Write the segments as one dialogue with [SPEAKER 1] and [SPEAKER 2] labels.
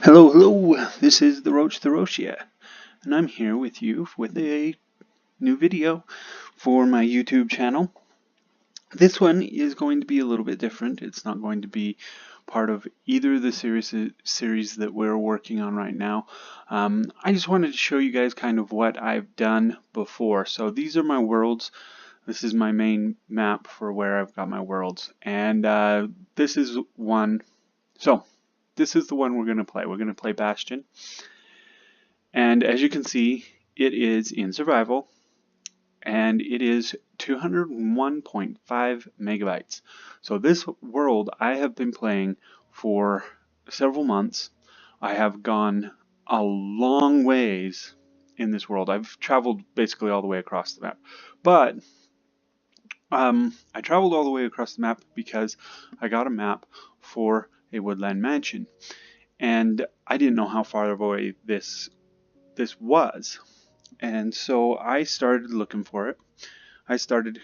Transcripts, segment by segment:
[SPEAKER 1] Hello, hello, this is the Roach Therosia, and I'm here with you with a new video for my YouTube channel. This one is going to be a little bit different. It's not going to be part of either of the series that we're working on right now. I just wanted to show you guys kind of what I've done before. So these are my worlds. This is my main map for where I've got my worlds, and this is one. So this is the one we're going to play. We're going to play Bastion. And as you can see, it is in survival, and it is 201.5 megabytes. So this world I have been playing for several months. I have gone a long ways in this world. I've traveled basically all the way across the map. But I traveled all the way across the map because I got a map for a woodland mansion. And I didn't know how far away this was. And so I started looking for it. I started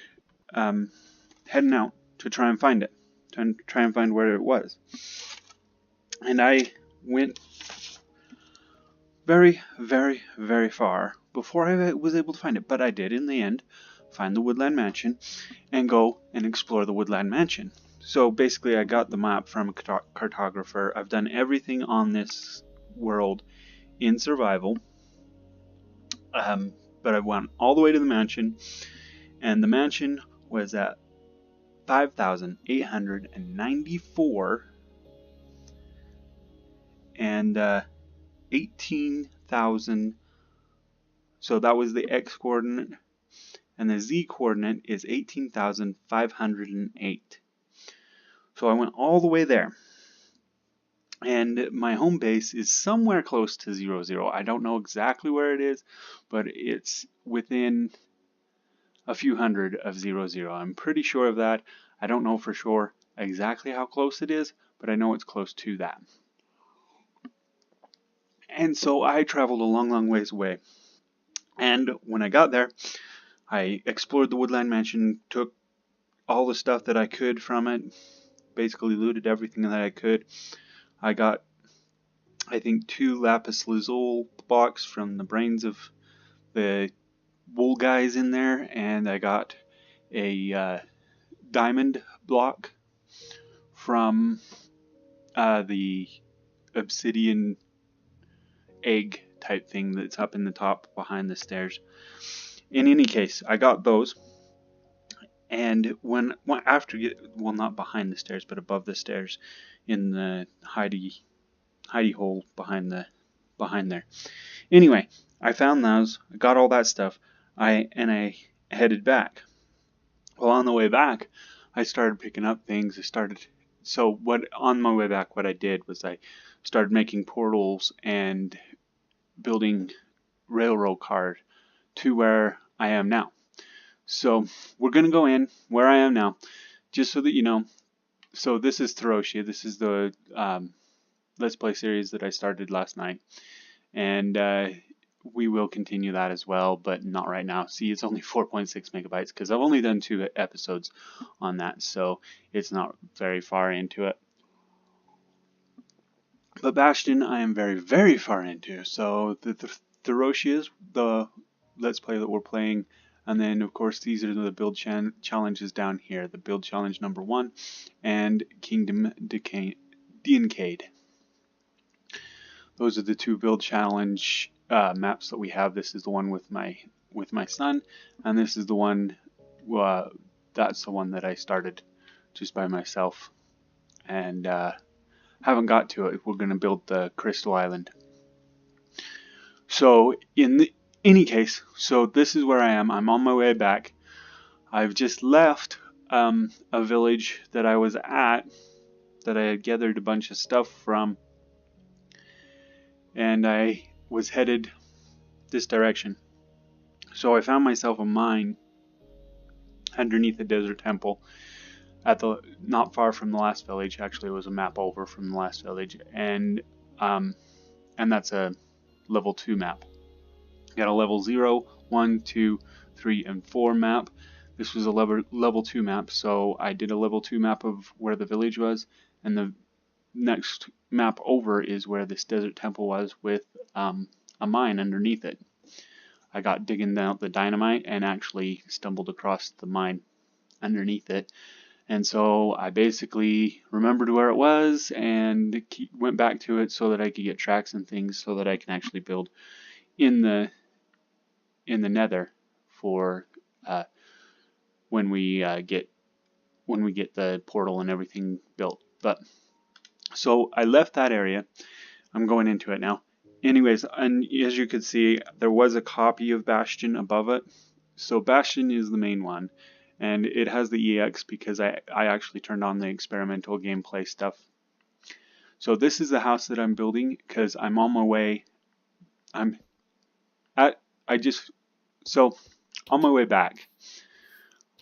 [SPEAKER 1] heading out to try and find it, to try and find where it was. And I went very, very, very far before I was able to find it. But I did, in the end, find the woodland mansion and go and explore the woodland mansion. So basically I got the map from a cartographer. I've done everything on this world in survival. But I went all the way to the mansion, and the mansion was at 5,894 and 18,000. So that was the X coordinate, and the Z coordinate is 18,508. So I went all the way there. And my home base is somewhere close to 00. I don't know exactly where it is, but it's within a few hundred of 00. I'm pretty sure of that. I don't know for sure exactly how close it is, but I know it's close to that. And so I traveled a long, long ways away. And when I got there, I explored the woodland mansion, took all the stuff that I could from it, basically looted everything that I could. I got, I think, 2 lapis lazuli blocks from the brains of the wool guys in there, and I got a diamond block from the obsidian egg type thing that's up in the top behind the stairs. In any case, I got those, and not behind the stairs, but above the stairs, in the hidey hole behind there. Anyway, I found those, I got all that stuff, I headed back. Well, on the way back, I started picking up things. On my way back, what I did was I started making portals and building railroad cars to where I am now. So we're going to go in where I am now, just so that you know. So this is Therosia. This is the Let's Play series that I started last night. And we will continue that as well, but not right now. See, it's only 4.6 megabytes because I've only done 2 episodes on that, so it's not very far into it. But Bastion, I am very, very far into. So the Therosia is the Let's Play that we're playing, and then of course these are the build challenges down here. The build challenge number 1 and Kingdom Diancade. Those are the 2 build challenge maps that we have. This is the one with my son, and this is the one that's the one that I started just by myself, and haven't got to it. We're going to build the Crystal Island. So in any case, so this is where I am. I'm on my way back. I've just left a village that I was at, that I had gathered a bunch of stuff from, and I was headed this direction. So I found myself a mine underneath the desert temple not far from the last village. Actually, it was a map over from the last village, and that's a level 2 map. Got a level 0, 1, 2, 3, and 4 map. This was a level 2 map, so I did a level 2 map of where the village was, and next map over is where this desert temple was, with a mine underneath it. I got digging out the dynamite and actually stumbled across the mine underneath it. And so I basically remembered where it was and went back to it so that I could get tracks and things so that I can actually build in the nether for when we get the portal and everything built. But so I left that area. I'm going into it now. Anyways, and as you can see, there was a copy of Bastion above it. So Bastion is the main one, and it has the EX because I actually turned on the experimental gameplay stuff. So this is the house that I'm building because I'm on my way. On my way back,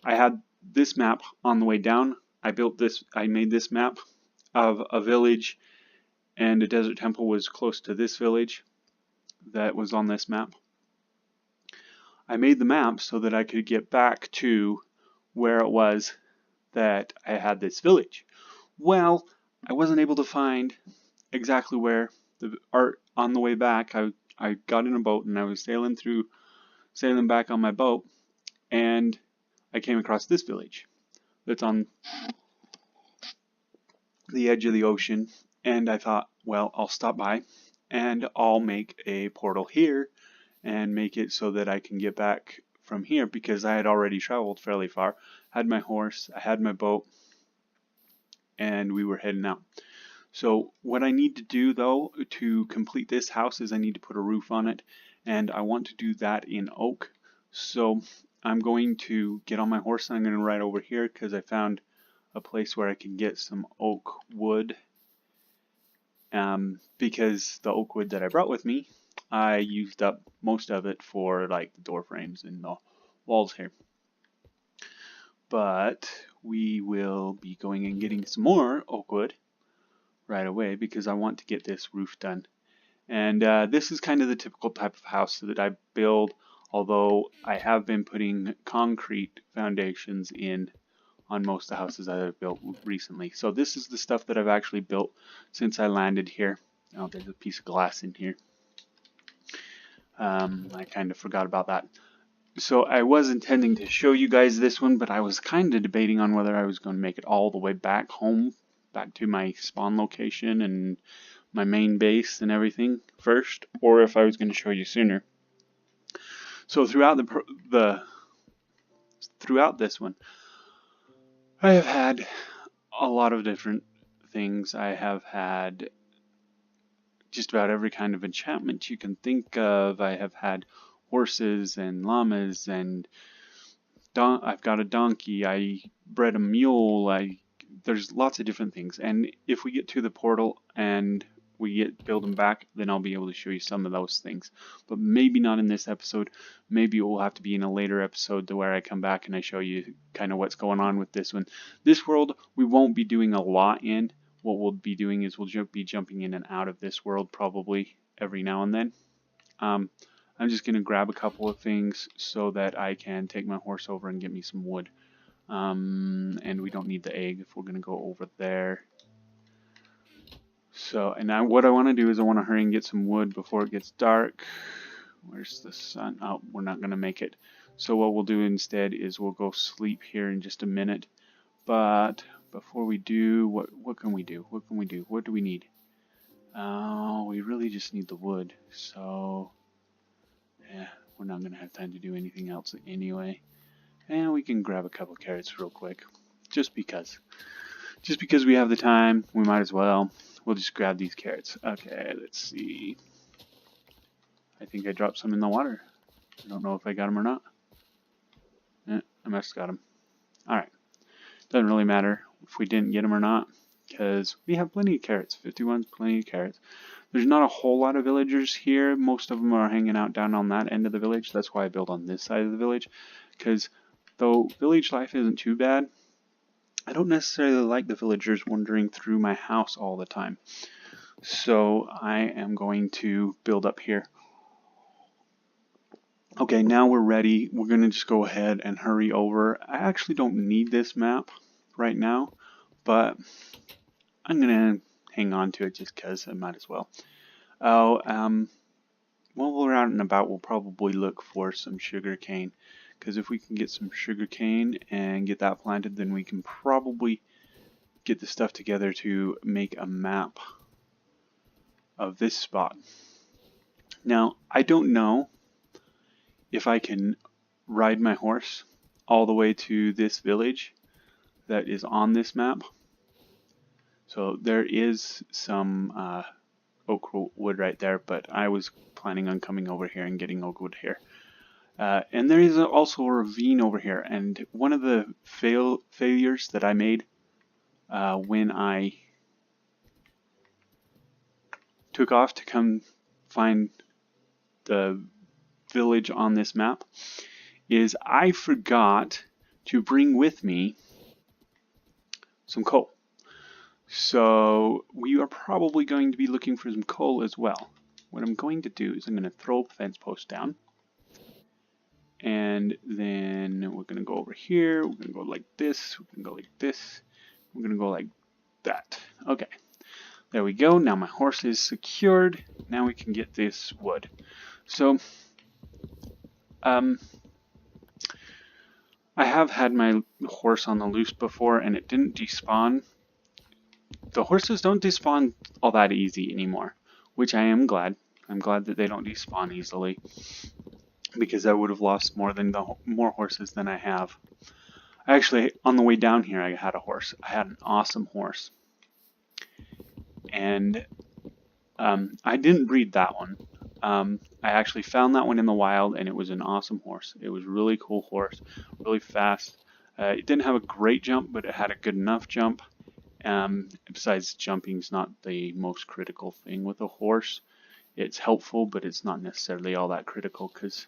[SPEAKER 1] I had this map on the way down. I made this map of a village, and a desert temple was close to this village that was on this map. I made the map so that I could get back to where it was that I had this village. Well, I wasn't able to find exactly where on the way back. I got in a boat and I was sailing back on my boat, and I came across this village that's on the edge of the ocean, and I thought, well, I'll stop by and I'll make a portal here and make it so that I can get back from here, because I had already traveled fairly far. Had my horse, I had my boat, and we were heading out. So what I need to do though to complete this house is I need to put a roof on it, and I want to do that in oak. So I'm going to get on my horse and I'm going to ride over here because I found a place where I can get some oak wood, because the oak wood that I brought with me, I used up most of it for like the door frames and the walls here. But we will be going and getting some more oak wood right away because I want to get this roof done. And this is kind of the typical type of house that I build, although I have been putting concrete foundations in on most of the houses that I've built recently. So this is the stuff that I've actually built since I landed here. Oh, there's a piece of glass in here. I kind of forgot about that. So I was intending to show you guys this one, but I was kind of debating on whether I was going to make it all the way back home, back to my spawn location and my main base and everything first, or if I was going to show you sooner. So throughout this one, I have had a lot of different things. I have had just about every kind of enchantment you can think of. I have had horses and llamas, and I've got a donkey. I bred a mule. There's lots of different things. And if we get to the portal and we build them back, then I'll be able to show you some of those things. But maybe not in this episode. Maybe it will have to be in a later episode to where I come back and I show you kind of what's going on with this one. This world we won't be doing a lot in. What we'll be doing is we'll be jumping in and out of this world probably every now and then. I'm just going to grab a couple of things so that I can take my horse over and get me some wood. And we don't need the egg if we're going to go over there. So, and now what I want to do is I want to hurry and get some wood before it gets dark. Where's the sun? Oh, we're not going to make it. So what we'll do instead is we'll go sleep here in just a minute. But before we do, what can we do? What can we do? What do we need? We really just need the wood. So, yeah, we're not going to have time to do anything else anyway. And we can grab a couple carrots real quick. Just because. Just because we have the time, we might as well. We'll just grab these carrots. Okay, let's see. I think I dropped some in the water. I don't know if I got them or not. I must have got them. Alright. Doesn't really matter if we didn't get them or not, because we have plenty of carrots. 51's plenty of carrots. There's not a whole lot of villagers here. Most of them are hanging out down on that end of the village. That's why I built on this side of the village, because though village life isn't too bad, I don't necessarily like the villagers wandering through my house all the time. So I am going to build up here. Okay, now we're ready. We're going to just go ahead and hurry over. I actually don't need this map right now, but I'm going to hang on to it just because I might as well. Oh, while we're out and about, we'll probably look for some sugar cane, because if we can get some sugar cane and get that planted, then we can probably get the stuff together to make a map of this spot. Now, I don't know if I can ride my horse all the way to this village that is on this map. So there is some oak wood right there, but I was planning on coming over here and getting oak wood here. And there is also a ravine over here, and one of the failures that I made when I took off to come find the village on this map is I forgot to bring with me some coal. So we are probably going to be looking for some coal as well. What I'm going to do is I'm going to throw a fence post down, and then we're going to go over here, we're going to go like this, we're going to go like this, we're going to go like that. Okay, there we go. Now my horse is secured. Now we can get this wood. So I have had my horse on the loose before and it didn't despawn. The horses don't despawn all that easy anymore, which I am glad. I'm glad that they don't despawn easily, because I would have lost more horses than I have. Actually, on the way down here, I had a horse. I had an awesome horse, and I didn't breed that one. I actually found that one in the wild, and it was an awesome horse. It was a really cool horse, really fast. It didn't have a great jump, but it had a good enough jump. Besides, jumping's not the most critical thing with a horse. It's helpful, but it's not necessarily all that critical, because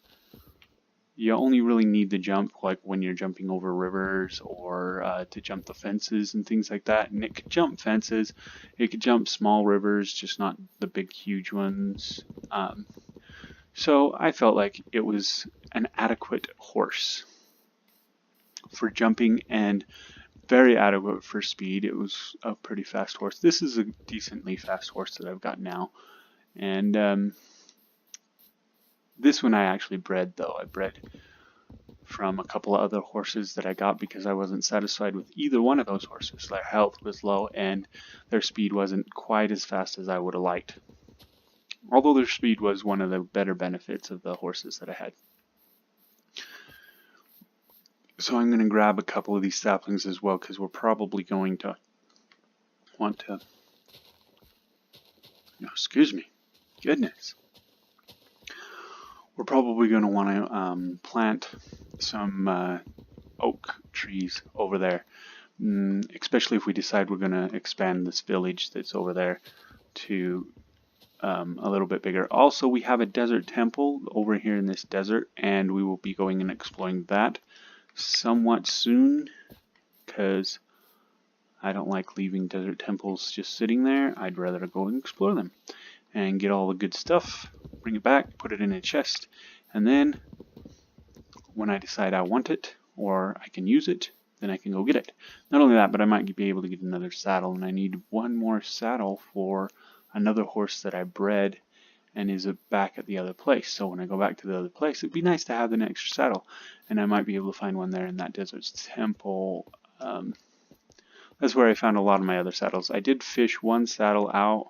[SPEAKER 1] you only really need the jump like when you're jumping over rivers or to jump the fences and things like that. And it could jump fences, it could jump small rivers, just not the big huge ones. So I felt like it was an adequate horse for jumping and very adequate for speed. It was a pretty fast horse. This is a decently fast horse that I've got now. And this one I actually bred, though. I bred from a couple of other horses that I got because I wasn't satisfied with either one of those horses. Their health was low and their speed wasn't quite as fast as I would have liked. Although their speed was one of the better benefits of the horses that I had. So I'm going to grab a couple of these saplings as well, because we're probably going to want to... No, excuse me. Goodness. We're probably going to want to plant some oak trees over there, especially if we decide we're going to expand this village that's over there to a little bit bigger. Also, we have a desert temple over here in this desert, and we will be going and exploring that somewhat soon, because I don't like leaving desert temples just sitting there. I'd rather go and explore them and get all the good stuff, bring it back, put it in a chest, and then when I decide I want it or I can use it, then I can go get it. Not only that, but I might be able to get another saddle, and I need one more saddle for another horse that I bred and is back at the other place. So when I go back to the other place, it'd be nice to have an extra saddle, and I might be able to find one there in that desert temple. That's where I found a lot of my other saddles. I did fish one saddle out.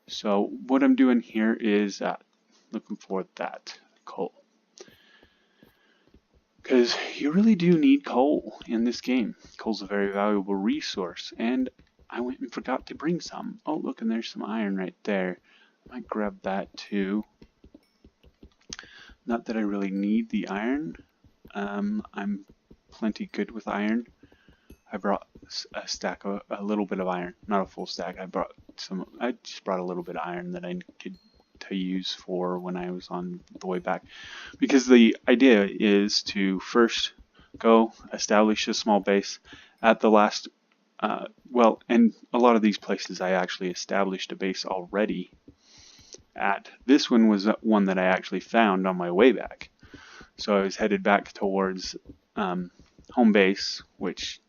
[SPEAKER 1] So what I'm doing here is looking for that coal, because you really do need coal in this game. Coal's a very valuable resource, and I went and forgot to bring some. Oh, look, and there's some iron right there. I might grab that too. Not that I really need the iron. I'm plenty good with iron. I brought a stack of a little bit of iron, not a full stack. I just brought a little bit of iron that I could to use for when I was on the way back, because the idea is to first go establish a small base at the last. Well, and a lot of these places I actually established a base already at. This one was one that I actually found on my way back. So I was headed back towards home base, which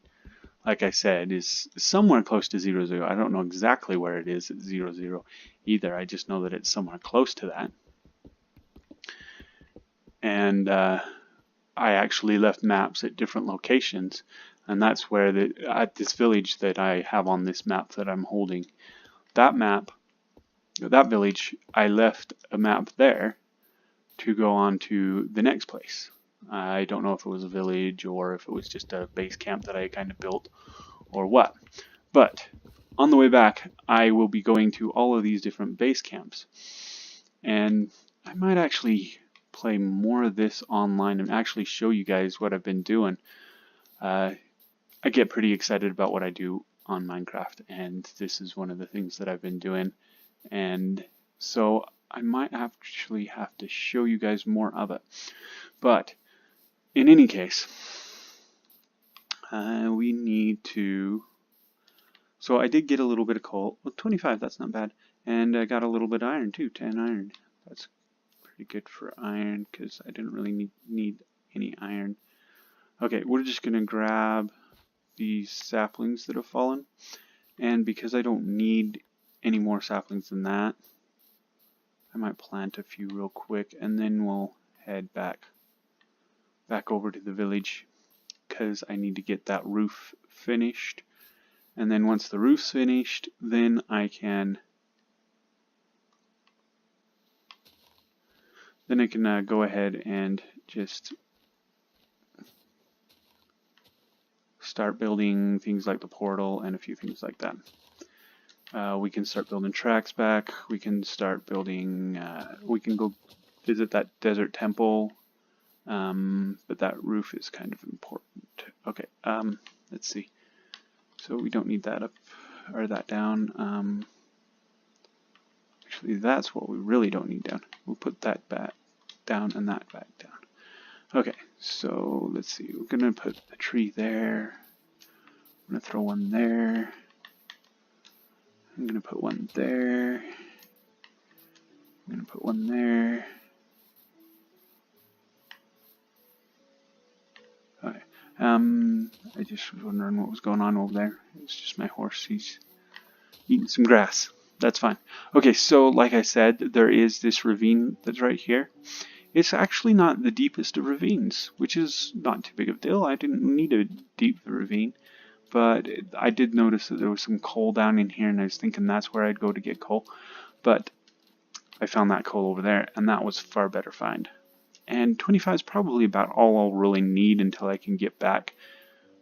[SPEAKER 1] like I said, is somewhere close to 0, 0. I don't know exactly where it is at 0, 0 either. I just know that it's somewhere close to that. And I actually left maps at different locations, and that's where at this village that I have on this map that I'm holding, that village, I left a map there to go on to the next place. I don't know if it was a village or if it was just a base camp that I kind of built or what. But on the way back, I will be going to all of these different base camps. And I might actually play more of this online and actually show you guys what I've been doing. I get pretty excited about what I do on Minecraft, and this is one of the things that I've been doing. And so I might actually have to show you guys more of it. But in any case, we need to... So I did get a little bit of coal. Well, 25, that's not bad. And I got a little bit of iron too, 10 iron. That's pretty good for iron because I didn't really need any iron. Okay, we're just going to grab these saplings that have fallen. And because I don't need any more saplings than that, I might plant a few real quick and then we'll head back over to the village because I need to get that roof finished. And then once the roof's finished, then I can go ahead and just start building things like the portal and a few things like that. We can start building tracks back. We can start building, we can go visit that desert temple, but that roof is kind of important. Okay, let's see. So we don't need that up or that down. Actually, that's what we really don't need down. We'll put that back down and that back down. Okay, so let's see. We're going to put a tree there. I'm going to throw one there. I'm going to put one there. I'm going to put one there. Okay. I just was wondering what was going on over there. It's just my horse. He's eating some grass. That's fine. Okay, so like I said, there is this ravine that's right here. It's actually not the deepest of ravines, which is not too big of a deal. I didn't need a deep ravine, but I did notice that there was some coal down in here, and I was thinking that's where I'd go to get coal. But I found that coal over there, and that was a far better find. And 25 is probably about all I'll really need until I can get back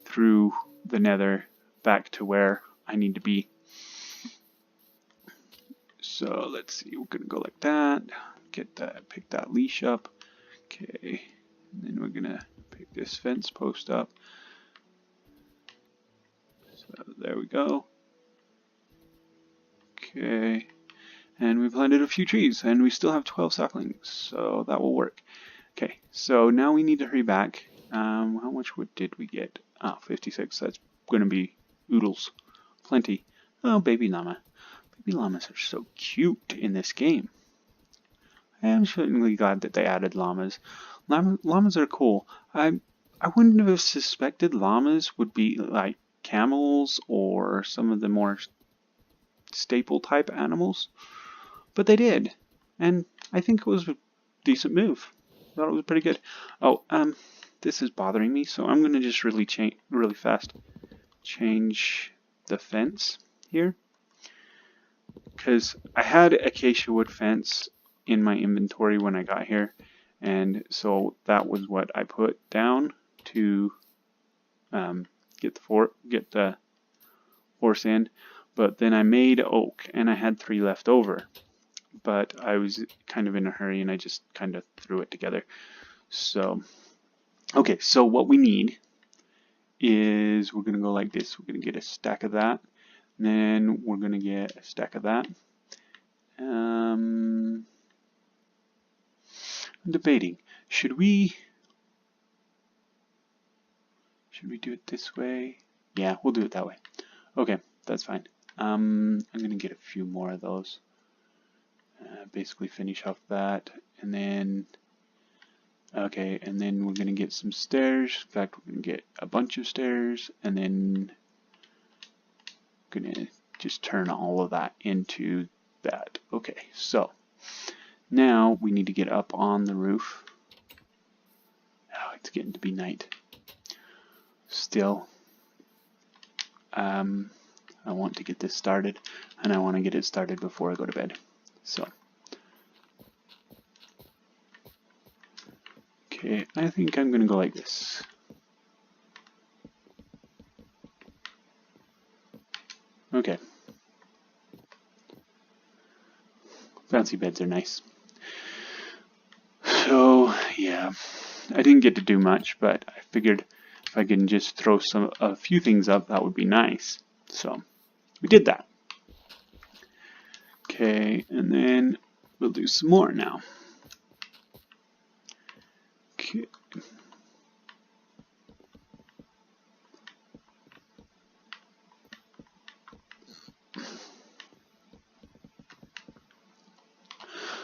[SPEAKER 1] through the nether, back to where I need to be. So let's see, we're going to go like that. Get that, pick that leash up. Okay, and then we're gonna pick this fence post up. So there we go. Okay, and we planted a few trees, and we still have 12 saplings, so that will work. Okay, so now we need to hurry back. How much wood did we get? 56. That's gonna be oodles, plenty. Oh, baby llama. Baby llamas are so cute in this game. I am certainly glad that they added llamas. Llamas are cool. I wouldn't have suspected llamas would be like camels or some of the more staple type animals, but they did, and I think it was a decent move. I thought it was pretty good. Oh, this is bothering me, so I'm gonna just really fast change the fence here, because I had acacia wood fence in my inventory when I got here, and so that was what I put down to get the horse in. But then I made oak, and I had 3 left over, but I was kind of in a hurry and I just kind of threw it together. So okay, so what we need is we're gonna go like this. We're gonna get a stack of that, and then we're gonna get a stack of that. I'm debating, should we do it this way? Yeah, we'll do it that way. Okay, that's fine. I'm gonna get a few more of those. Basically finish off that, and then okay, and then we're gonna get some stairs. In fact, we're gonna get a bunch of stairs, and then gonna just turn all of that into that. Okay, so now we need to get up on the roof. Oh, it's getting to be night. Still, I want to get this started, and I want to get it started before I go to bed. So, okay, I think I'm gonna go like this. Okay. Fancy beds are nice. So, yeah, I didn't get to do much, but I figured if I can just throw a few things up, that would be nice. So, we did that. Okay, and then we'll do some more now. Okay.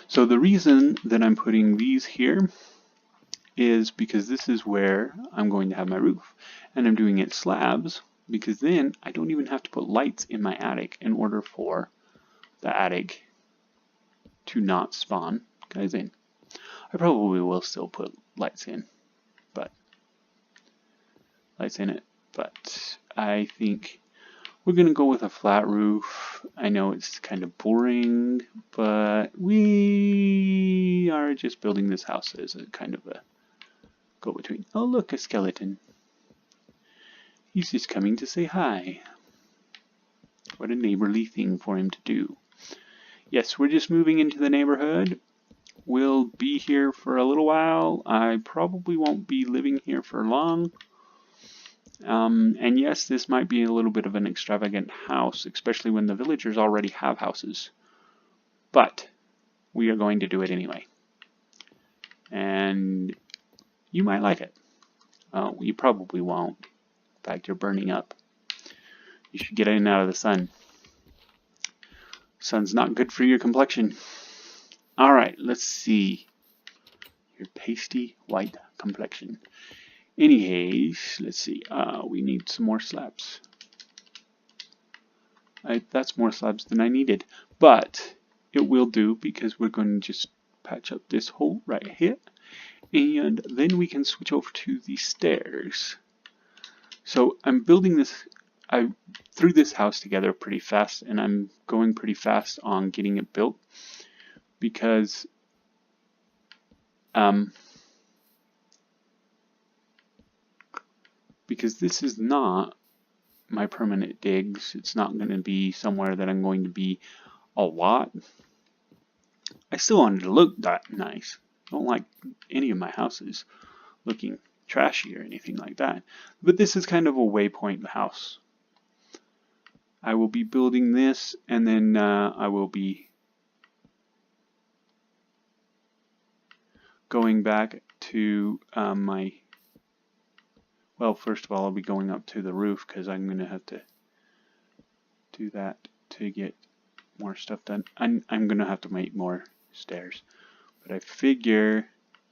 [SPEAKER 1] So the reason that I'm putting these here is because this is where I'm going to have my roof. And I'm doing it slabs because then I don't even have to put lights in my attic in order for the attic to not spawn guys in. I probably will still put lights in it, but I think we're going to go with a flat roof. I know it's kind of boring, but we are just building this house as a kind of a go-between. Oh, look, a skeleton. He's just coming to say hi. What a neighborly thing for him to do. Yes, we're just moving into the neighborhood. We'll be here for a little while. I probably won't be living here for long. And yes, this might be a little bit of an extravagant house, especially when the villagers already have houses. But we are going to do it anyway. And you might like it. You probably won't. In fact, you're burning up. You should get in and out of the sun. Sun's not good for your complexion. Alright, let's see. Your pasty white complexion. Anyways, let's see. We need some more slabs. That's more slabs than I needed. But it will do because we're going to just patch up this hole right here. And then we can switch over to the stairs. So I'm building this. I threw this house together pretty fast, and I'm going pretty fast on getting it built because this is not my permanent digs. It's not going to be somewhere that I'm going to be a lot. I still wanted to look that nice. I don't like any of my houses looking trashy or anything like that. But this is kind of a waypoint house. I will be building this, and then I will be going back to well, first of all, I'll be going up to the roof because I'm going to have to do that to get more stuff done. I'm going to have to make more stairs, but I figure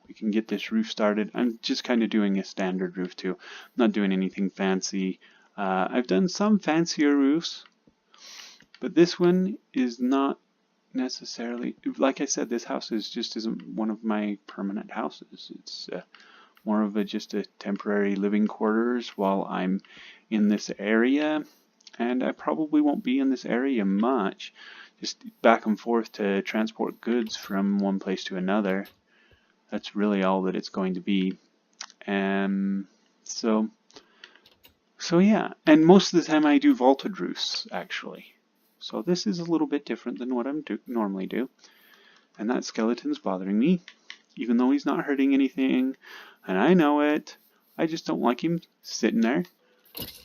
[SPEAKER 1] we can get this roof started. I'm just kind of doing a standard roof too. I'm not doing anything fancy. I've done some fancier roofs, but this one is not necessarily, like I said, this house isn't one of my permanent houses. It's more of just a temporary living quarters while I'm in this area, and I probably won't be in this area much, just back and forth to transport goods from one place to another. That's really all that it's going to be. So yeah, and most of the time I do vaulted roofs actually. So this is a little bit different than what I normally do. And that skeleton's bothering me, even though he's not hurting anything, and I know it. I just don't like him sitting there,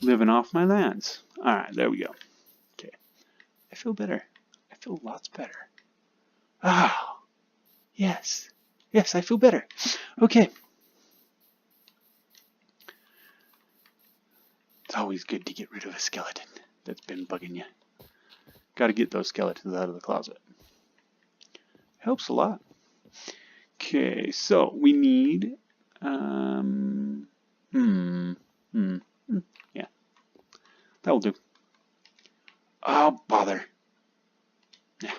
[SPEAKER 1] living off my lands. Alright, there we go. Okay. I feel better. I feel lots better. Ah, yes. Yes, I feel better. Okay. It's always good to get rid of a skeleton that's been bugging you. Gotta get those skeletons out of the closet. Helps a lot. Okay, so we need yeah, that'll do. Oh, bother. Yeah.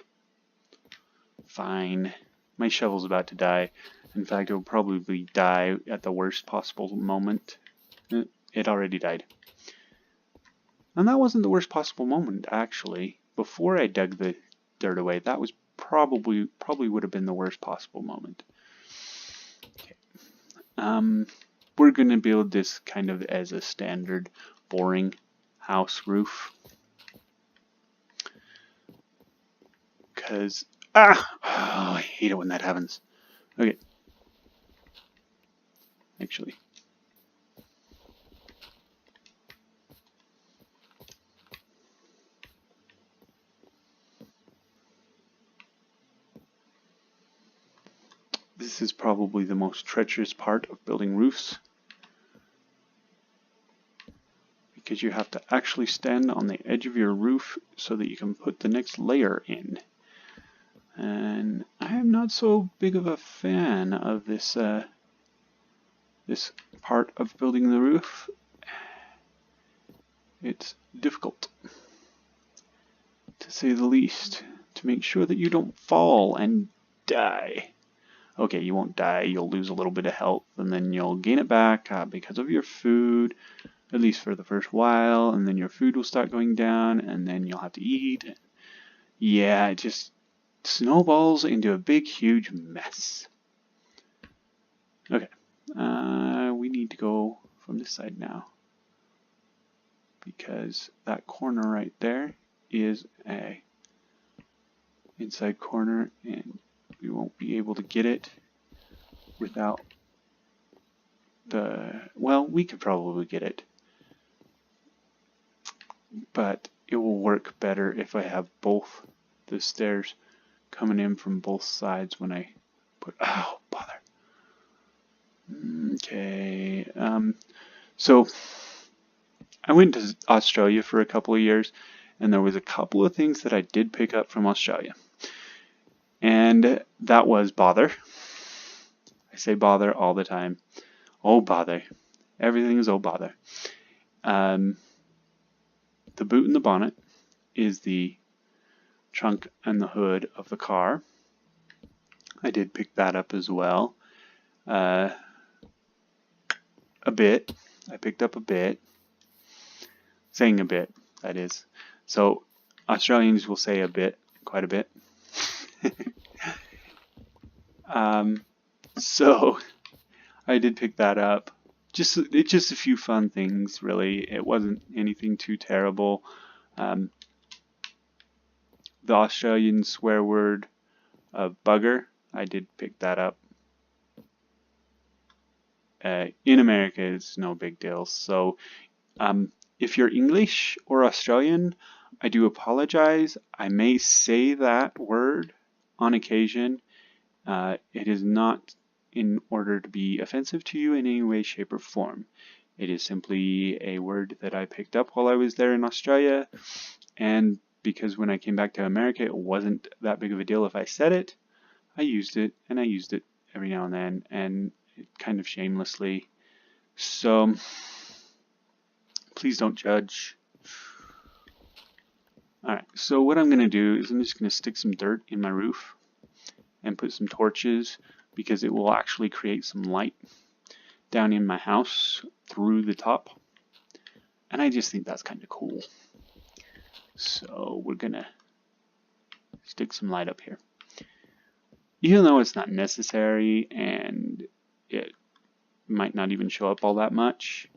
[SPEAKER 1] Fine. My shovel's about to die. In fact, it will probably die at the worst possible moment. It already died. And that wasn't the worst possible moment, actually. Before I dug the dirt away, that was probably would have been the worst possible moment. Okay. We're going to build this kind of as a standard boring house roof. Because, I hate it when that happens. Okay. Actually. This is probably the most treacherous part of building roofs, because you have to actually stand on the edge of your roof so that you can put the next layer in. And I am not so big of a fan of this this part of building the roof. It's difficult, to say the least, to make sure that you don't fall and die. Okay, you won't die, you'll lose a little bit of health, and then you'll gain it back because of your food, at least for the first while, and then your food will start going down, and then you'll have to eat. Yeah, it just snowballs into a big, huge mess. Okay, we need to go from this side now, because that corner right there is a inside corner, and we won't be able to get it without the, well, we could probably get it, but it will work better if I have both the stairs coming in from both sides when I put, oh, bother. Okay, so I went to Australia for a couple of years, and there was a couple of things that I did pick up from Australia. And that was bother. I say bother all the time. Oh, bother. Everything is oh, bother. The boot and the bonnet is the trunk and the hood of the car. I did pick that up as well. A bit. I picked up a bit. Saying a bit, that is. So Australians will say a bit, quite a bit. So I did pick that up. It's just a few fun things, really. It wasn't anything too terrible. The Australian swear word of bugger, I did pick that up. In America, it's no big deal. So if you're English or Australian, I do apologize. I may say that word on occasion. It is not in order to be offensive to you in any way, shape, or form. It is simply a word that I picked up while I was there in Australia, and because when I came back to America, it wasn't that big of a deal if I said it. I used it, and I used it every now and then, and kind of shamelessly. So please don't judge. Alright, so what I'm going to do is I'm just going to stick some dirt in my roof and put some torches, because it will actually create some light down in my house through the top. And I just think that's kind of cool. So we're going to stick some light up here. Even though it's not necessary and it might not even show up all that much,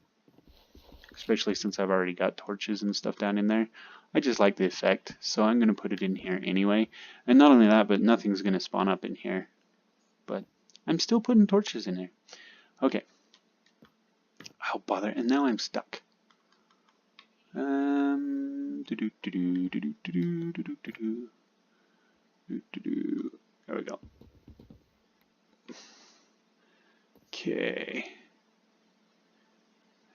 [SPEAKER 1] especially since I've already got torches and stuff down in there. I just like the effect, so I'm going to put it in here anyway. And not only that, but nothing's going to spawn up in here. But I'm still putting torches in there. Okay. Oh, bother. And now I'm stuck. There we go. Okay.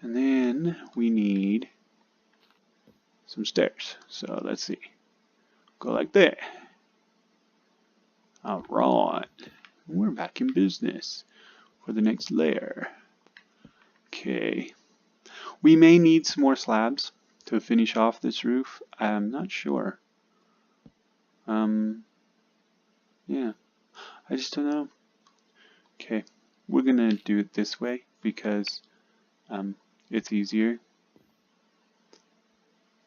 [SPEAKER 1] And then we need some stairs. So let's see. Go like that. Alright. We're back in business for the next layer. Okay. We may need some more slabs to finish off this roof? I'm not sure. Yeah, I just don't know. Okay, we're gonna do it this way because it's easier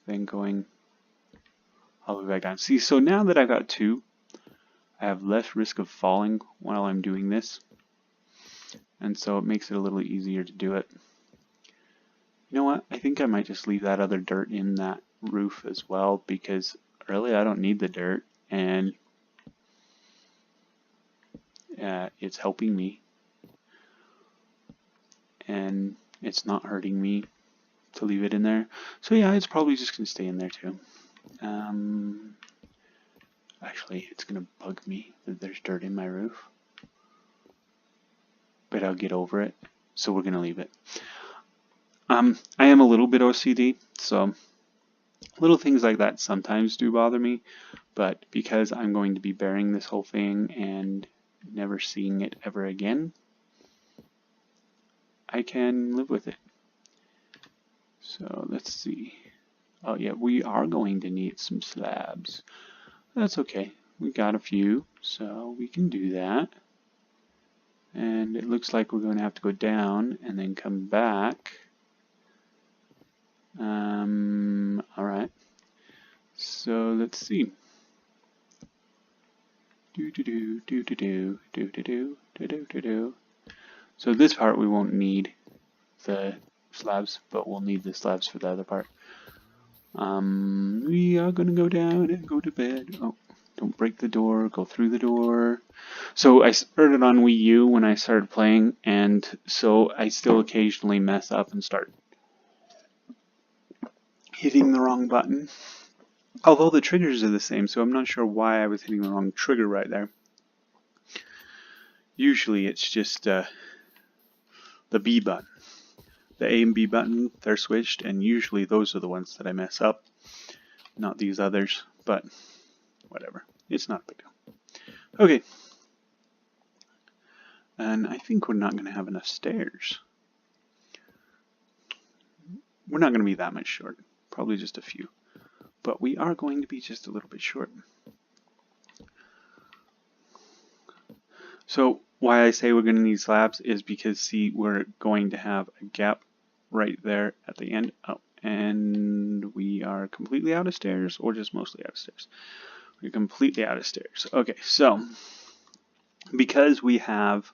[SPEAKER 1] than going all the way back down. See, so now that I've got two, I have less risk of falling while I'm doing this, and so it makes it a little easier to do it. You know what? I think I might just leave that other dirt in that roof as well, because really I don't need the dirt, and it's helping me, and it's not hurting me to leave it in there. So yeah, it's probably just going to stay in there too. Actually, it's going to bug me that there's dirt in my roof, but I'll get over it, so we're going to leave it. I am a little bit OCD, so little things like that sometimes do bother me, but because I'm going to be burying this whole thing and never seeing it ever again, I can live with it. So let's see. Oh yeah, we are going to need some slabs. That's okay. We got a few, so we can do that. And it looks like we're going to have to go down and then come back. Alright. So let's see. So this part we won't need the slabs, but we'll need the slabs for the other part. We are gonna go down and go to bed. Oh, don't break the door, go through the door. So I started on Wii U when I started playing, and so I still occasionally mess up and start hitting the wrong button. Although the triggers are the same, so I'm not sure why I was hitting the wrong trigger right there. Usually it's just the B button. The A and B button, they're switched, and usually those are the ones that I mess up, not these others, but whatever. It's not a big deal. Okay. And I think we're not going to have enough stairs. We're not going to be that much short. Probably just a few. But we are going to be just a little bit short. So why I say we're going to need slabs is because, see, we're going to have a gap right there at the end. Oh, and we are completely out of stairs, or just mostly out of stairs. We're completely out of stairs. Okay, so because we have,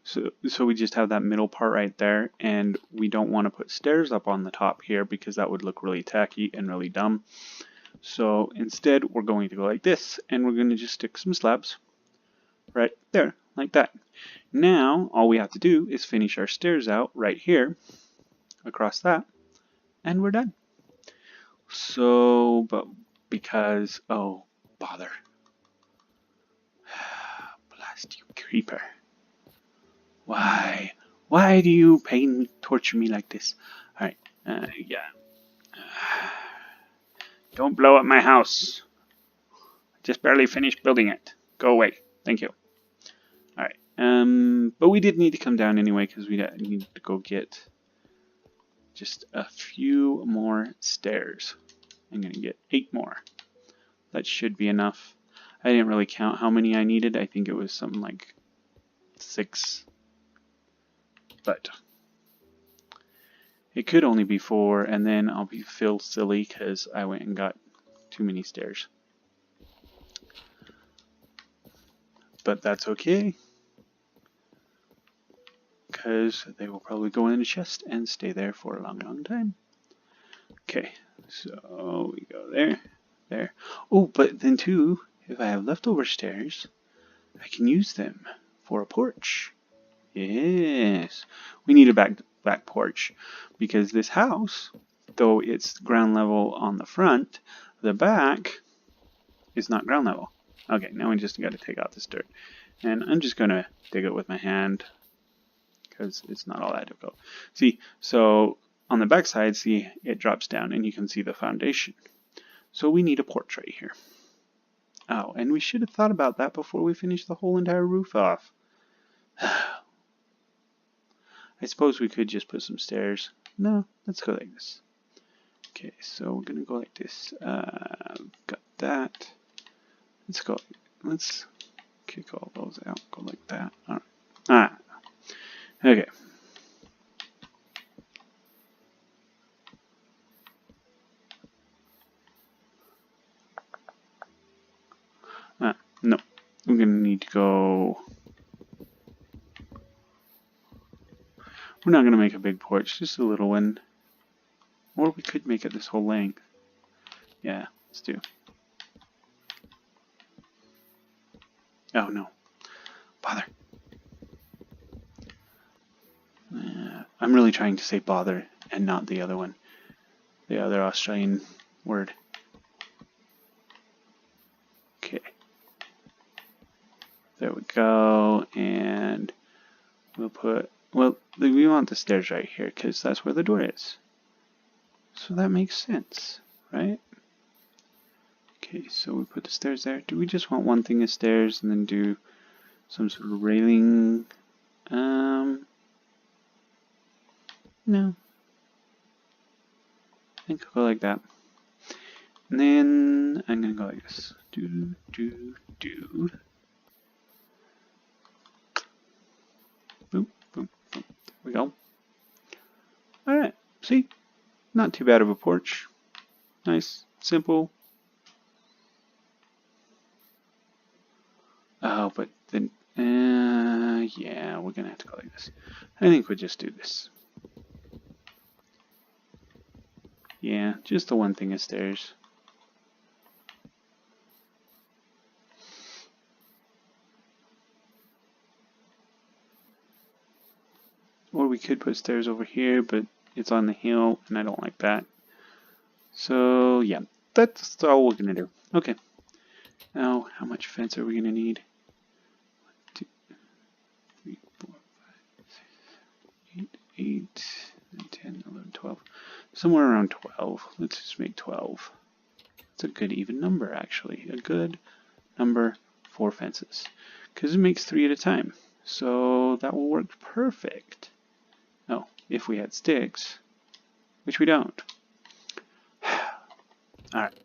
[SPEAKER 1] so we just have that middle part right there, and we don't want to put stairs up on the top here because that would look really tacky and really dumb. So instead, we're going to go like this, and we're going to just stick some slabs right there, like that. Now, all we have to do is finish our stairs out right here, across that, and we're done. So, but because, oh, bother. Blast you, creeper. Why? Why do you pain torture me like this? Alright, yeah. Don't blow up my house. I just barely finished building it. Go away. Thank you. Alright, but we did need to come down anyway because we need to go get just a few more stairs. I'm going to get 8 more. That should be enough. I didn't really count how many I needed. I think it was something like 6. But it could only be 4, and then I'll feel silly because I went and got too many stairs. But that's okay, because they will probably go in a chest and stay there for a long, long time. Okay, so we go there, there. Oh, but then too, if I have leftover stairs, I can use them for a porch. Yes, we need a back porch because this house, though it's ground level on the front, the back is not ground level. Okay, now we just got to take out this dirt, and I'm just gonna dig it with my hand because it's not all that difficult. See, so on the back side, see, it drops down and you can see the foundation. So we need a porch right here. Oh, and we should have thought about that before we finished the whole entire roof off. I suppose we could just put some stairs. No, let's go like this. Okay, so we're gonna go like this. Got that. Let's go. Let's kick all those out. Go like that. All right. All right. Okay. No, we're gonna need to go. We're not gonna make a big porch, just a little one. Or we could make it this whole length. Yeah, let's do. Oh no, bother. I'm really trying to say bother and not the other one, the other Australian word. Okay. There we go, and we'll put, well, we want the stairs right here because that's where the door is. So that makes sense, right? Okay, so we put the stairs there. Do we just want one thing of stairs and then do some sort of railing? No. I think I'll go like that. And then I'm gonna go like this. Do. Boom, boom, boom. There we go. Alright, see? Not too bad of a porch. Nice, simple. Oh, but then, yeah, we're gonna have to go like this. I think we'll just do this. Yeah, just the one thing of stairs. Or we could put stairs over here, but it's on the hill, and I don't like that. So, yeah, that's all we're gonna do. Okay. Now, how much fence are we gonna need? 1, 2, 3, 4, 5, 6, 8, 8, 9, 10, 11, 12. Somewhere around 12. Let's just make 12. It's a good even number, actually. A good number for fences. Because it makes 3 at a time. So that will work perfect. Oh, if we had sticks, which we don't. Alright.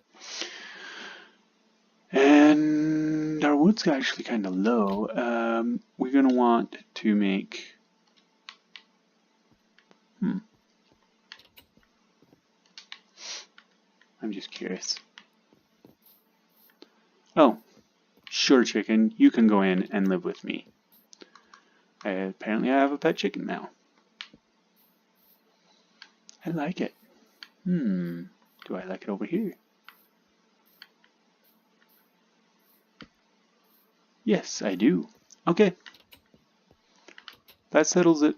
[SPEAKER 1] And our wood's actually kind of low. We're going to want to make... I'm just curious. Oh, sure, chicken. You can go in and live with me. Apparently I have a pet chicken now. I like it. Do I like it over here? Yes, I do. Okay. That settles it.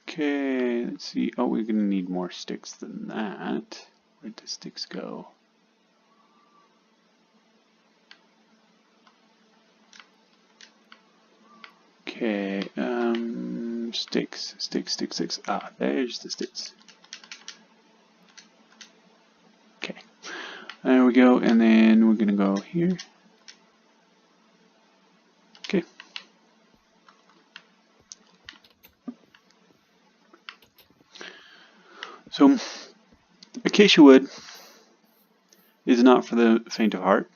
[SPEAKER 1] Okay, let's see. Oh, we're going to need more sticks than that. Where'd the sticks go? Okay, sticks. Ah, there's the sticks. Okay, there we go, and then we're gonna go here. Okay. So, acacia wood is not for the faint of heart.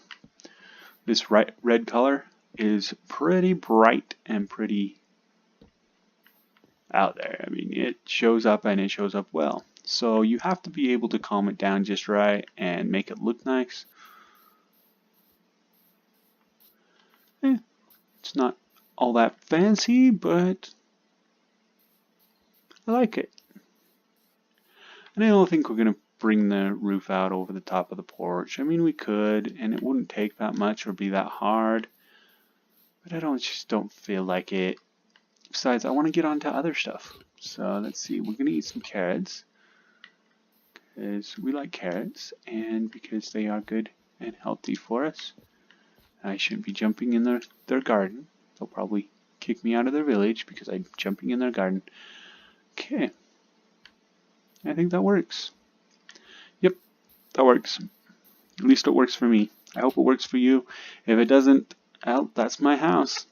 [SPEAKER 1] This red color is pretty bright and pretty out there. I mean, it shows up and it shows up well. So you have to be able to calm it down just right and make it look nice. It's not all that fancy, but I like it. And I don't think we're going to bring the roof out over the top of the porch. I mean, we could, and it wouldn't take that much or be that hard. But I just don't feel like it. Besides, I want to get on to other stuff. So let's see, we're going to eat some carrots. Because we like carrots, and because they are good and healthy for us. I shouldn't be jumping in their garden. They'll probably kick me out of their village because I'm jumping in their garden. Okay. I think that works. Yep, that works. At least it works for me. I hope it works for you. If it doesn't, well, that's my house.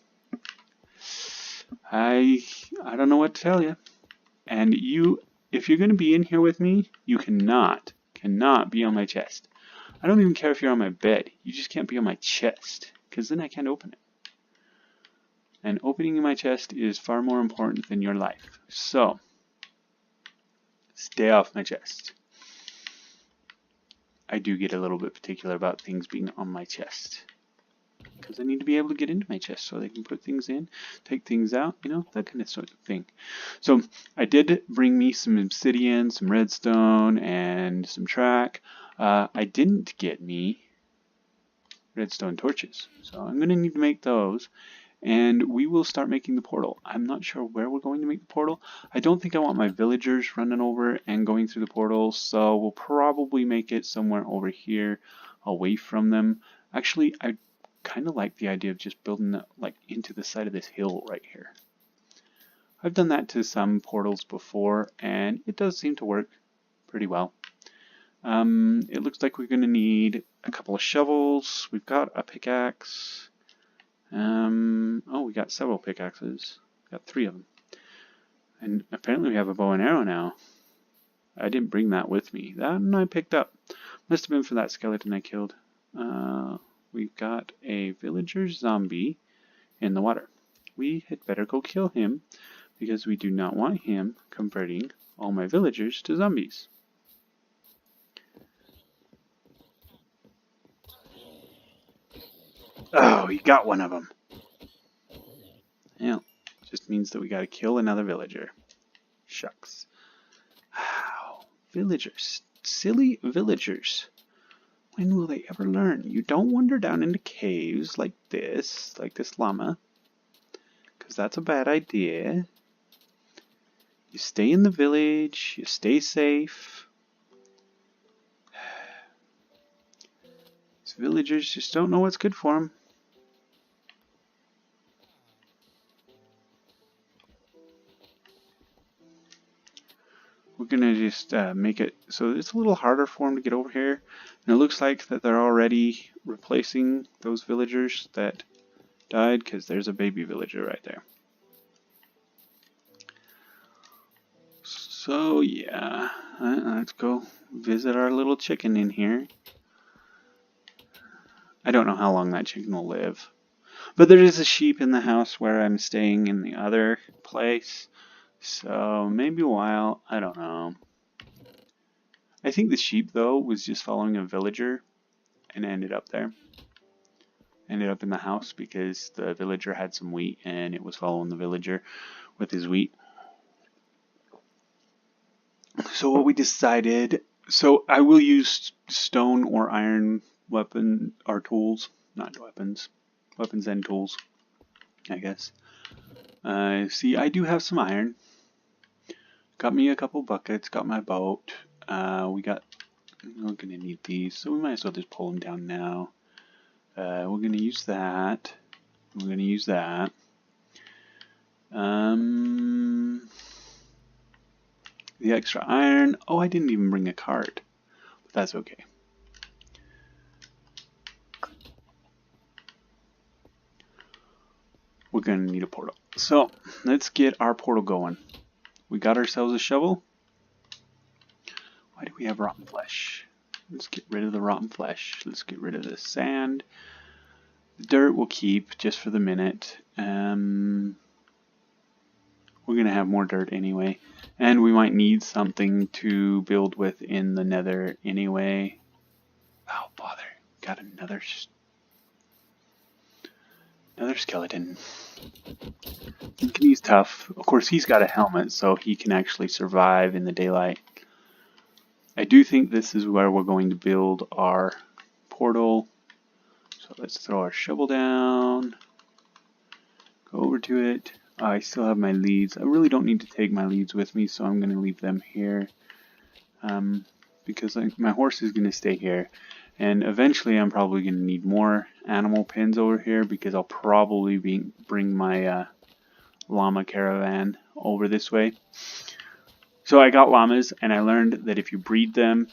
[SPEAKER 1] I don't know what to tell you. And you if you're going to be in here with me, you cannot be on my chest. I don't even care if you're on my bed. You just can't be on my chest, because then I can't open it. And opening my chest is far more important than your life. So, stay off my chest. I do get a little bit particular about things being on my chest, because I need to be able to get into my chest so they can put things in, take things out, you know, that kind of sort of thing. So I did bring me some obsidian, some redstone, and some track. I didn't get me redstone torches, so I'm going to need to make those, and we will start making the portal. I'm not sure where we're going to make the portal. I don't think I want my villagers running over and going through the portal, so we'll probably make it somewhere over here away from them. Actually, I kind of like the idea of just building that like into the side of this hill right here. I've done that to some portals before, and it does seem to work pretty well. It looks like we're going to need a couple of shovels. We've got a pickaxe. Oh, we got several pickaxes. Got 3 of them. And apparently we have a bow and arrow now. I didn't bring that with me. That one I picked up. Must have been for that skeleton I killed. We've got a villager zombie in the water. We had better go kill him, because we do not want him converting all my villagers to zombies. Oh, he got one of them. Yeah, just means that we gotta kill another villager. Shucks. Wow, villagers. Silly villagers. When will they ever learn? You don't wander down into caves like this llama, because that's a bad idea. You stay in the village, you stay safe. These villagers just don't know what's good for them. We're gonna just make it so it's a little harder for them to get over here. And it looks like that they're already replacing those villagers that died, because there's a baby villager right there. So yeah, let's go visit our little chicken in here. I don't know how long that chicken will live. But there is a sheep in the house where I'm staying in the other place. So maybe a while, I don't know. I think the sheep though was just following a villager and ended up there. Ended up in the house because the villager had some wheat and it was following the villager with his wheat. So what we decided, so I will use stone or iron weapon or tools, not weapons, weapons and tools, I guess. See, I do have some iron. Got me a couple buckets, got my boat. We're gonna need these, so we might as well just pull them down now. We're gonna use that. We're gonna use that. The extra iron. Oh, I didn't even bring a cart, but that's okay. We're gonna need a portal. So let's get our portal going. We got ourselves a shovel. Why do we have rotten flesh? Let's get rid of the rotten flesh. Let's get rid of the sand. The dirt we'll keep just for the minute. We're gonna have more dirt anyway, and we might need something to build with in the nether anyway. Oh bother, got another skeleton. He's tough. Of course, he's got a helmet, so he can actually survive in the daylight. I do think this is where we're going to build our portal. So let's throw our shovel down. Go over to it. I still have my leads. I really don't need to take my leads with me, so I'm going to leave them here. Because my horse is going to stay here. And eventually I'm probably going to need more animal pens over here, because I'll probably bring my llama caravan over this way. So I got llamas, and I learned that if you breed them,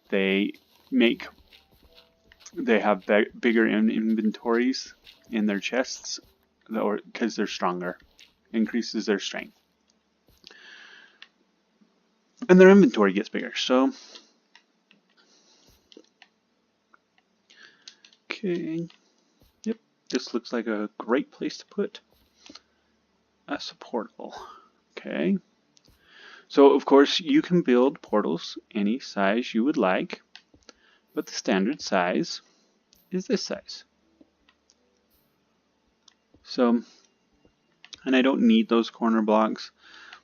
[SPEAKER 1] they have bigger inventories in their chests, because they're stronger. Increases their strength. and their inventory gets bigger. So, okay, yep, this looks like a great place to put a portal. Okay, so of course you can build portals any size you would like, but the standard size is this size. So, and I don't need those corner blocks,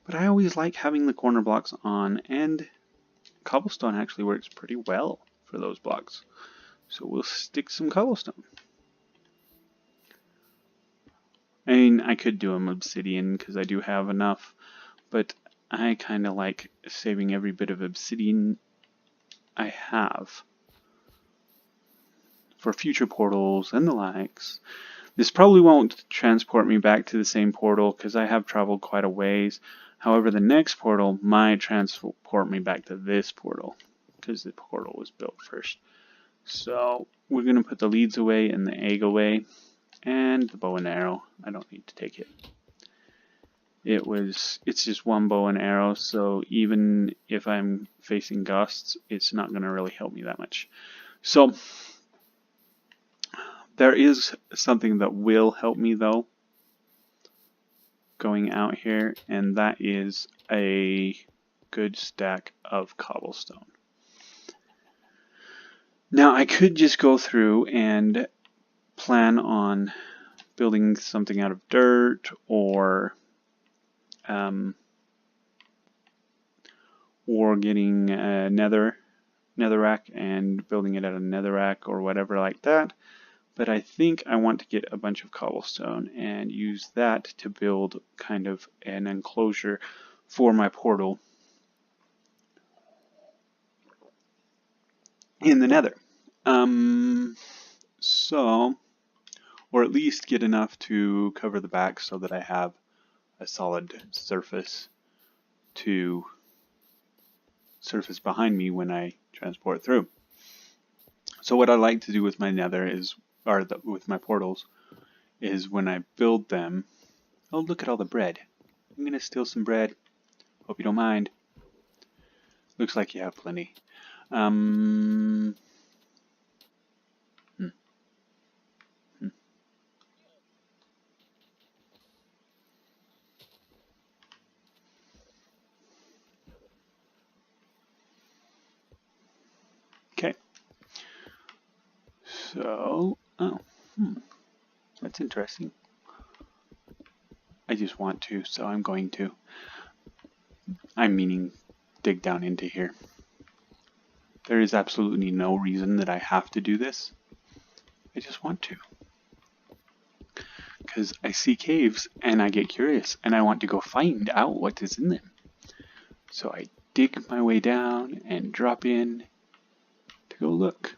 [SPEAKER 1] but I always like having the corner blocks on, and cobblestone actually works pretty well for those blocks. So we'll stick some cobblestone. I mean, I could do them obsidian because I do have enough, but I kind of like saving every bit of obsidian I have for future portals and the likes. This probably won't transport me back to the same portal because I have traveled quite a ways. However, the next portal might transport me back to this portal because the portal was built first. So we're going to put the leads away and the egg away, and the bow and arrow. I don't need to take it. It's just one bow and arrow, so even if I'm facing gusts, it's not going to really help me that much. So there is something that will help me though going out here, and that is a good stack of cobblestone. Now I could just go through and plan on building something out of dirt, or getting a netherrack and building it out of netherrack or whatever like that. But I think I want to get a bunch of cobblestone and use that to build kind of an enclosure for my portal in the nether. Or at least get enough to cover the back so that I have a solid surface to surface behind me when I transport through. So what I like to do with my nether is, with my portals, is when I build them. Oh, look at all the bread. I'm gonna steal some bread. Hope you don't mind. Looks like you have plenty. Okay. So, that's interesting. I just want to, so I'm going to. I'm meaning dig down into here. There is absolutely no reason that I have to do this. I just want to. Because I see caves and I get curious and I want to go find out what is in them. So I dig my way down and drop in to go look.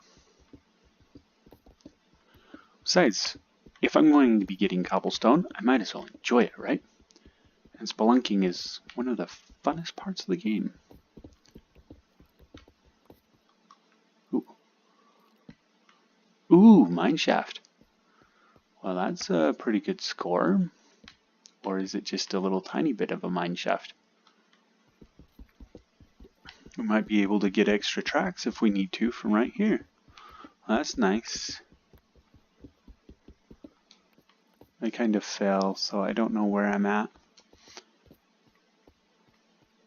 [SPEAKER 1] Besides, if I'm going to be getting cobblestone, I might as well enjoy it, right? And spelunking is one of the funnest parts of the game. Ooh, mineshaft. Well, that's a pretty good score. Or is it just a little tiny bit of a mineshaft? We might be able to get extra tracks if we need to from right here. Well, that's nice. I kind of fell, so I don't know where I'm at.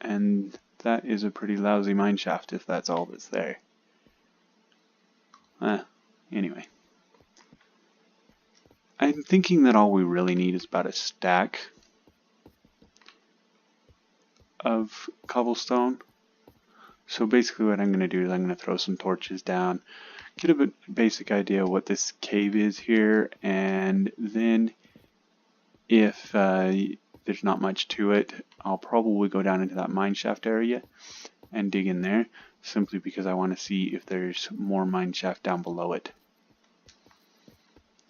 [SPEAKER 1] And that is a pretty lousy mineshaft if that's all that's there. Anyway. I'm thinking that all we really need is about a stack of cobblestone. So basically what I'm going to do is I'm going to throw some torches down, get a basic idea of what this cave is here, and then if there's not much to it, I'll probably go down into that mineshaft area and dig in there, simply because I want to see if there's more mineshaft down below it.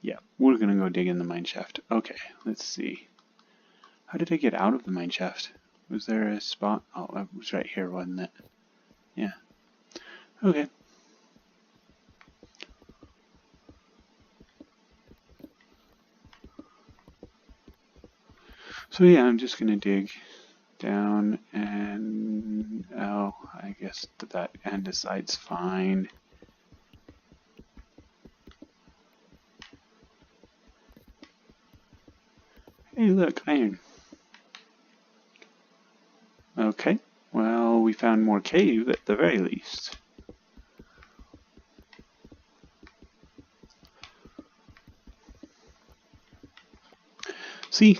[SPEAKER 1] Yeah, we're going to go dig in the mineshaft. Okay, let's see. How did I get out of the mineshaft? Was there a spot? Oh, that was right here, wasn't it? Yeah. Okay. So yeah, I'm just going to dig down, and oh, I guess that andesite's fine. Hey, look, iron. Okay, well, we found more cave at the very least. See,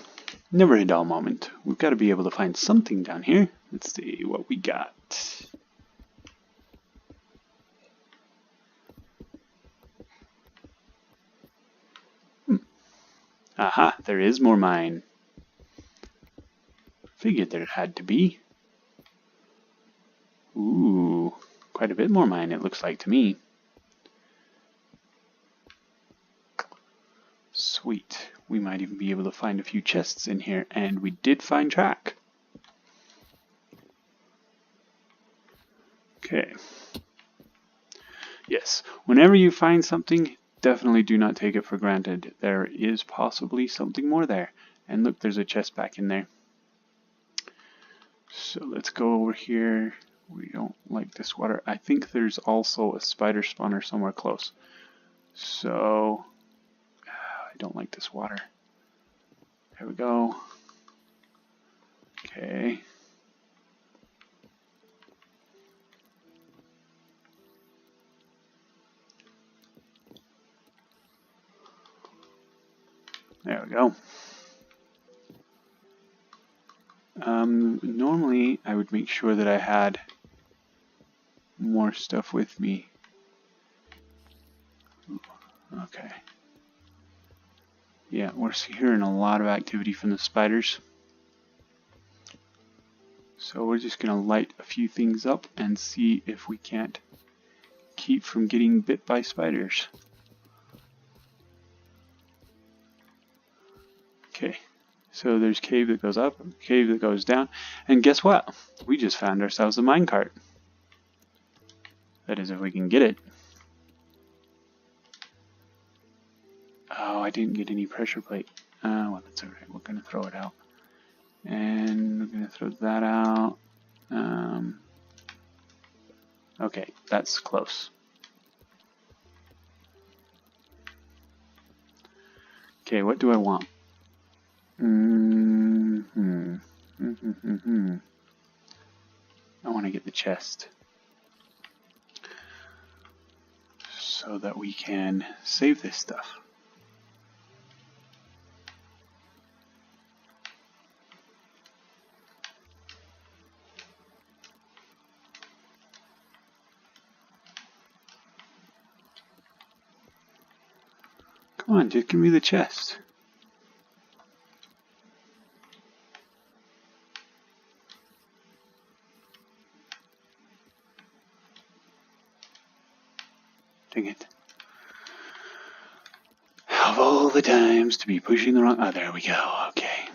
[SPEAKER 1] never a dull moment. We've got to be able to find something down here. Let's see what we got. Aha, there is more mine. Figured there had to be. Ooh, quite a bit more mine it looks like to me. Sweet. We might even be able to find a few chests in here, and we did find track. Okay. Yes, whenever you find something, definitely do not take it for granted. There is possibly something more there. And look, there's a chest back in there. So let's go over here. We don't like this water. I think there's also a spider spawner somewhere close. So I don't like this water. There we go. Okay. There we go. Normally I would make sure that I had more stuff with me. Okay. Yeah, we're hearing a lot of activity from the spiders. So we're just going to light a few things up and see if we can't keep from getting bit by spiders. Okay, so there's cave that goes up, cave that goes down, and guess what? We just found ourselves a minecart. That is, if we can get it. Oh, I didn't get any pressure plate. Well, that's alright, we're going to throw it out. And we're going to throw that out. Okay, that's close. Okay, what do I want? I want to get the chest so that we can save this stuff. Come on, just give me the chest. Dang it. Of all the times to be pushing the wrong... Oh, there we go. Okay.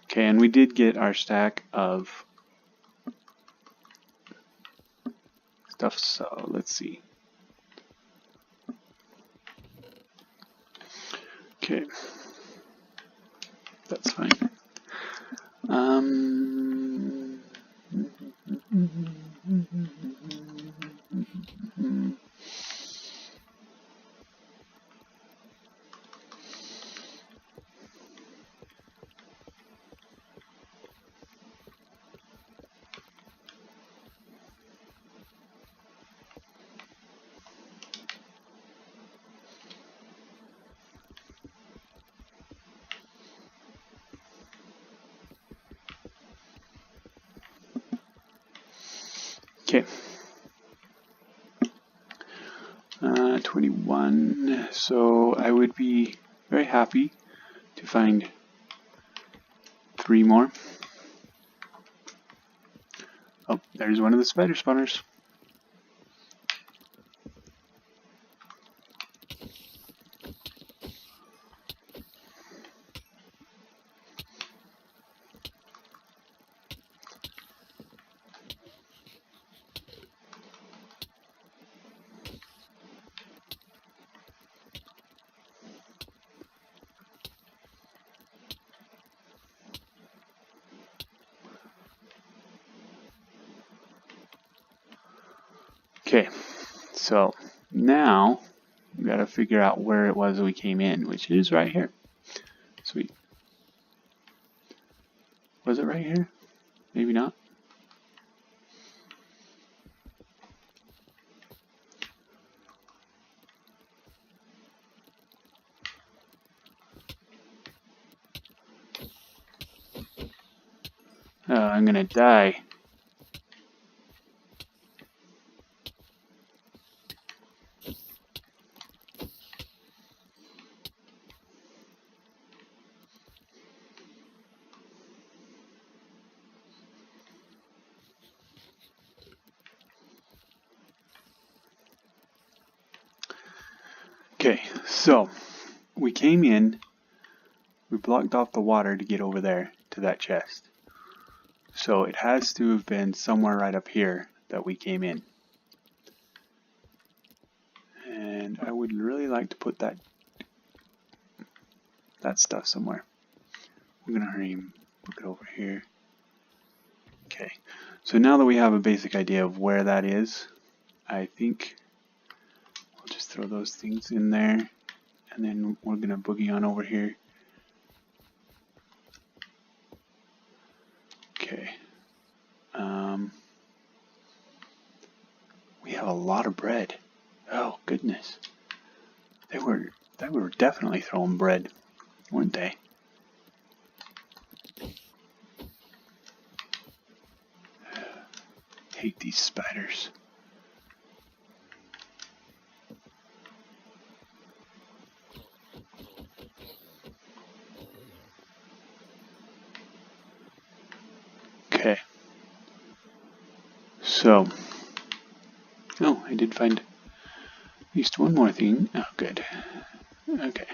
[SPEAKER 1] Okay, and we did get our stack of stuff, so let's see. Okay. That's fine. Okay. 21. So I would be very happy to find 3 more. Oh, there's one of the spider spawners. Okay, so now we gotta figure out where it was we came in, which is right here. Sweet. Was it right here? Maybe not. Oh, I'm gonna die. Okay, so we came in, we blocked off the water to get over there to that chest. So it has to have been somewhere right up here that we came in. And I would really like to put that stuff somewhere. I'm gonna hurry and look it over here. Okay, so now that we have a basic idea of where that is, I think we'll just throw those things in there, and then we're gonna boogie on over here. Okay. We have a lot of bread. Oh goodness, they were definitely throwing bread, weren't they? Hate these spiders. Okay. So, oh, I did find at least one more thing. Oh, good. Okay.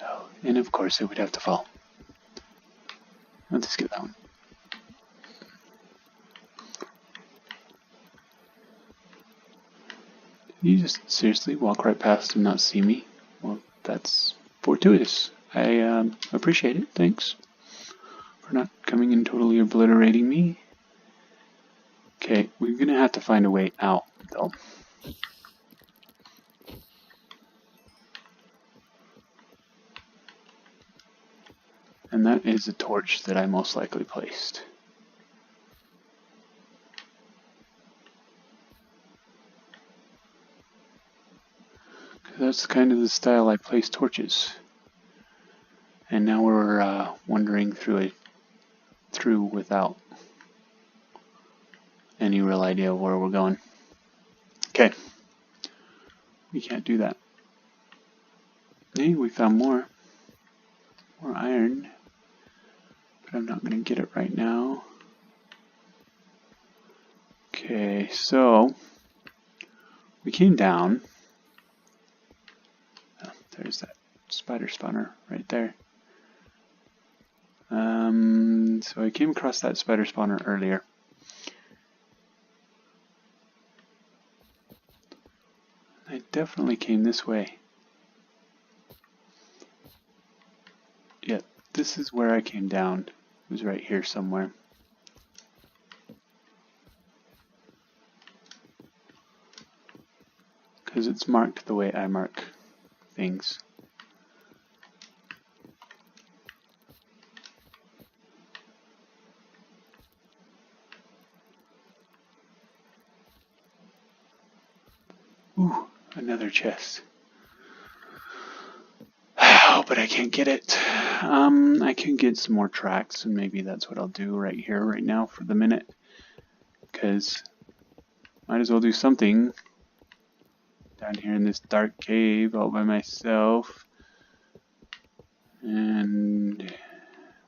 [SPEAKER 1] Oh, and of course it would have to fall. I'll just get that one. You just seriously walk right past and not see me? Well, that's fortuitous. I appreciate it. Thanks for not coming and totally obliterating me. Okay, we're gonna have to find a way out, though. And that is a torch that I most likely placed. That's kind of the style I place torches. And now we're wandering through without any real idea of where we're going. Okay. We can't do that. Hey, we found more iron. But I'm not going to get it right now. Okay, so we came down. Oh, there's that spider spawner right there. So I came across that spider spawner earlier. I definitely came this way. Yeah, this is where I came down. It was right here somewhere. Because it's marked the way I mark things. Ooh, another chest. Oh, but I can't get it. I can get some more tracks, and maybe that's what I'll do right here, right now, for the minute. Because might as well do something down here in this dark cave all by myself. And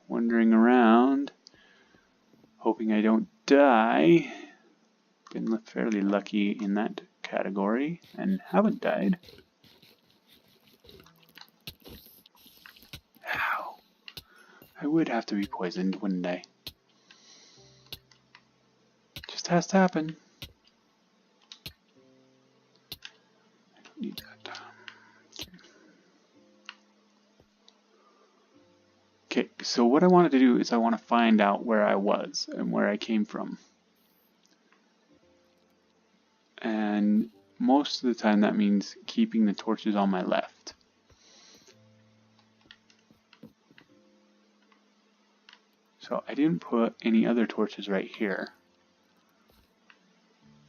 [SPEAKER 1] wandering around, hoping I don't die. Been fairly lucky in that category, and haven't died. Ow. I would have to be poisoned, wouldn't I? Just has to happen. I don't need that. Okay, so what I wanted to do is I want to find out where I was and where I came from. and most of the time that means keeping the torches on my left. So I didn't put any other torches right here,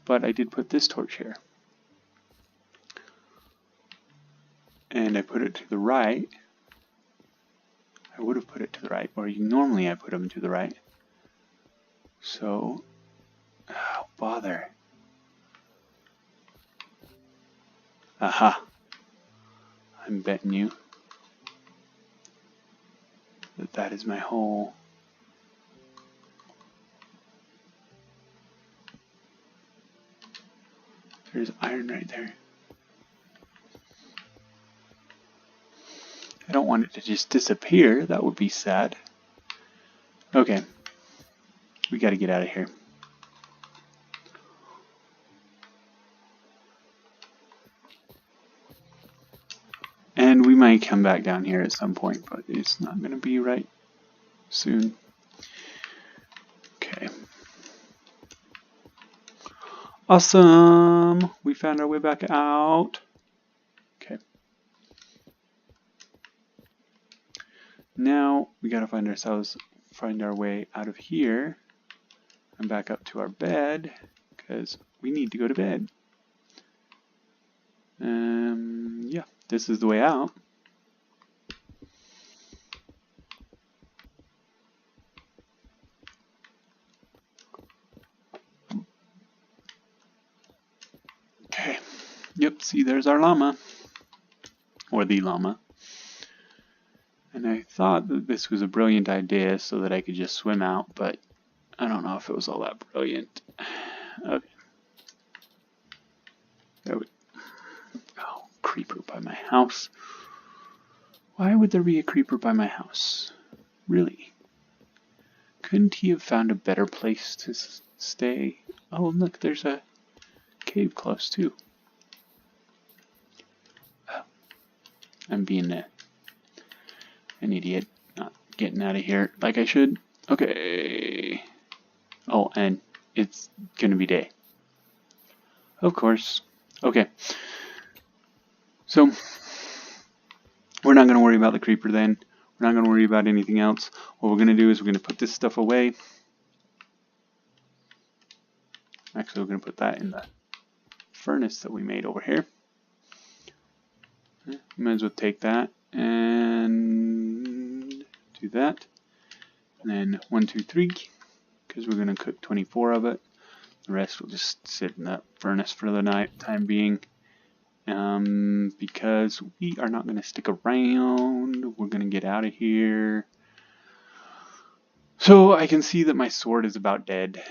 [SPEAKER 1] but I did put this torch here. And I put it to the right. I would have put it to the right, or normally I put them to the right. So, oh, bother. Aha. I'm betting you that that is my hole. There's iron right there. I don't want it to just disappear. That would be sad. Okay. We gotta get out of here. And we might come back down here at some point, but it's not gonna be right soon. Okay. Awesome! We found our way back out. Okay. Now we gotta find our way out of here and back up to our bed, because we need to go to bed. Yeah, this is the way out. Okay. Yep, see, there's our llama. Or the llama. And I thought that this was a brilliant idea so that I could just swim out, but I don't know if it was all that brilliant. Okay. There we Oh, creeper by my house. Why would there be a creeper by my house? Really? Couldn't he have found a better place to stay? Oh, look, there's a cave close too. Oh, I'm being an idiot, not getting out of here like I should. Okay. Oh, and it's gonna be day. Of course. Okay. So, we're not gonna worry about the creeper then. We're not gonna worry about anything else. What we're gonna do is we're gonna put this stuff away. Actually, we're gonna put that in the furnace that we made over here. Might as well take that and do that. And then 1, 2, 3, because we're going to cook 24 of it. The rest will just sit in that furnace for the time being. Because we are not going to stick around. We're going to get out of here. So I can see that my sword is about dead,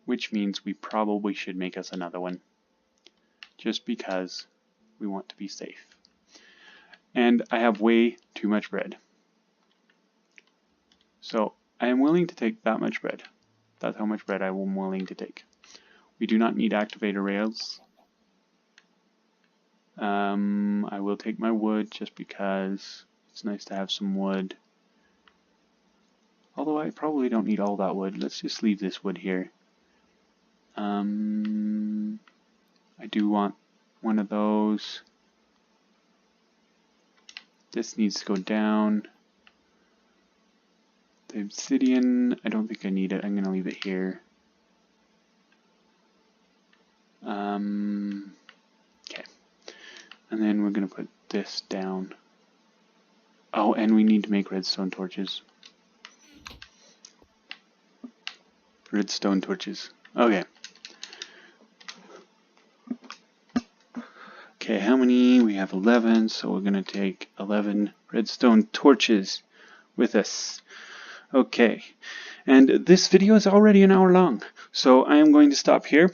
[SPEAKER 1] which means we probably should make us another one, just because we want to be safe. And I have way too much bread. So I am willing to take that much bread. That's how much bread I am willing to take. We do not need activator rails. I will take my wood just because it's nice to have some wood. Although I probably don't need all that wood. Let's just leave this wood here. I do want one of those. This needs to go down. The obsidian, I don't think I need it. I'm going to leave it here. Okay. And then we're going to put this down. Oh, and we need to make redstone torches. Redstone torches. Okay. Okay, how many? We have 11, so we're going to take 11 redstone torches with us. Okay, and this video is already an hour long, so I am going to stop here,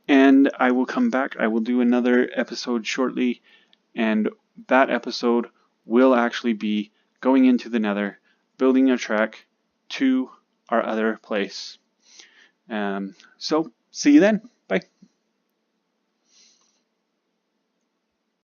[SPEAKER 1] and I will come back. I will do another episode shortly, and that episode will actually be going into the Nether, building a track to our other place. So, see you then.